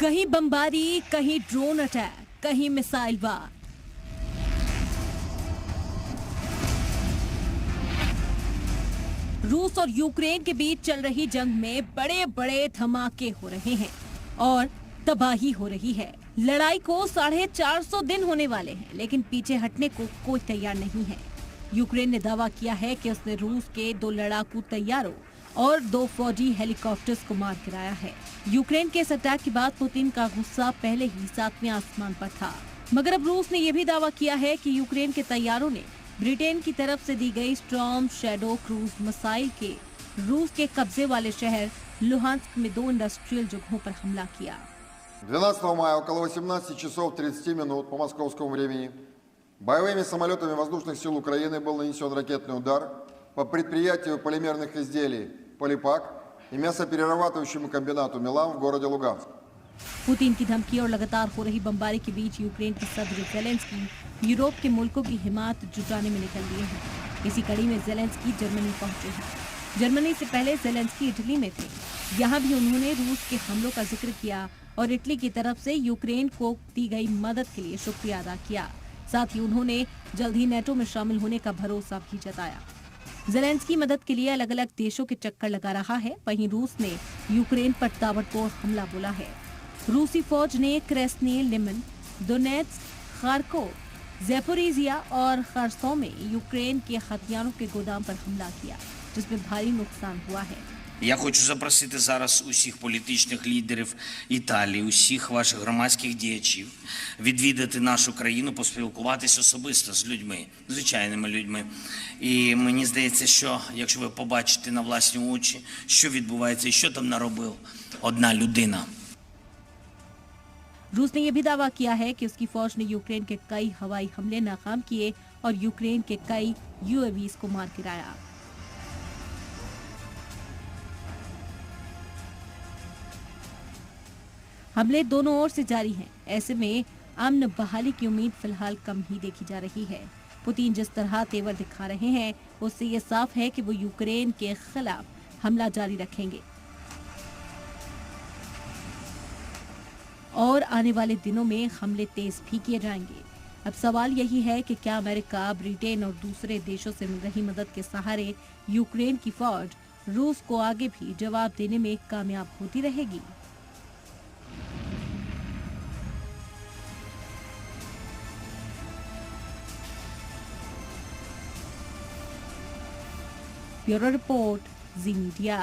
कहीं बमबारी, कहीं ड्रोन अटैक, कहीं मिसाइल वार। रूस और यूक्रेन के बीच चल रही जंग में बड़े बड़े धमाके हो रहे हैं और तबाही हो रही है। लड़ाई को 450 दिन होने वाले हैं, लेकिन पीछे हटने को कोई तैयार नहीं है। यूक्रेन ने दावा किया है कि उसने रूस के 2 लड़ाकू तैयारों और 2 फौजी हेलीकॉप्टर्स को मार गिराया है। यूक्रेन के इस अटैक के बाद पुतिन का गुस्सा पहले ही 7वें आसमान पर था, मगर अब रूस ने यह भी दावा किया है कि यूक्रेन के तैयारों ने ब्रिटेन की तरफ से दी गई स्टॉर्म शैडो क्रूज मिसाइल के रूस के कब्जे वाले शहर लुहांस्क में 2 इंडस्ट्रियल जगहों पर हमला किया। 12 мая около 18 часов 30 минут по московскому времени боевыми самолетами воздушных сил Украины был нанесен ракетный удар по предприятию полимерных изделий «Полипак» и мясоперерабатывающему комбинату «Милан» в городе Луганск। पुतिन की धमकी और लगातार हो रही बमबारी के बीच यूक्रेन के सदर ज़ेलेंस्की यूरोप के मुल्कों की हिमायत जुटाने में निकल लिए हैं। इसी कड़ी में ज़ेलेंस्की जर्मनी पहुंचे हैं। जर्मनी से पहले ज़ेलेंस्की इटली में थे। यहाँ भी उन्होंने रूस के हमलों का जिक्र किया और इटली की तरफ से यूक्रेन को दी गई मदद के लिए शुक्रिया अदा किया। साथ ही उन्होंने जल्द ही नेटो में शामिल होने का भरोसा भी जताया। ज़ेलेंस्की मदद के लिए अलग अलग देशों के चक्कर लगा रहा है। वहीं रूस ने यूक्रेन पर ताबड़तोड़ हमला बोला है। रूसी फौज ने क्रेस्नी लिमन, दोनेत्स्क, खार्कोव, ज़ैपोरिजिया और खरसों में यूक्रेन के हथियारों के गोदाम पर हमला किया, जिसमें भारी नुकसान हुआ है। Я хочу запросити зараз усіх політичних лідерів Італії, усіх ваших громадських діячів відвідати нашу країну, поспілкуватись особисто з людьми, звичайними людьми. І мені здається, що якщо ви побачите на власні очі, що відбувається і що там наробив одна людина. रूस ने यह भी दावा किया है कि उसकी फौज ने यूक्रेन के कई हवाई हमले नाकाम किए और यूक्रेन के कई यूएवीज को मार गिराया। हमले दोनों ओर से जारी हैं। ऐसे में अमन बहाली की उम्मीद फिलहाल कम ही देखी जा रही है। पुतिन जिस तरह तेवर दिखा रहे हैं, उससे ये साफ है कि वो यूक्रेन के खिलाफ हमला जारी रखेंगे और आने वाले दिनों में हमले तेज भी किए जाएंगे। अब सवाल यही है कि क्या अमेरिका, ब्रिटेन और दूसरे देशों से मिल रही मदद के सहारे यूक्रेन की फौज रूस को आगे भी जवाब देने में कामयाब होती रहेगी। ब्यूरो रिपोर्ट, जी मीडिया।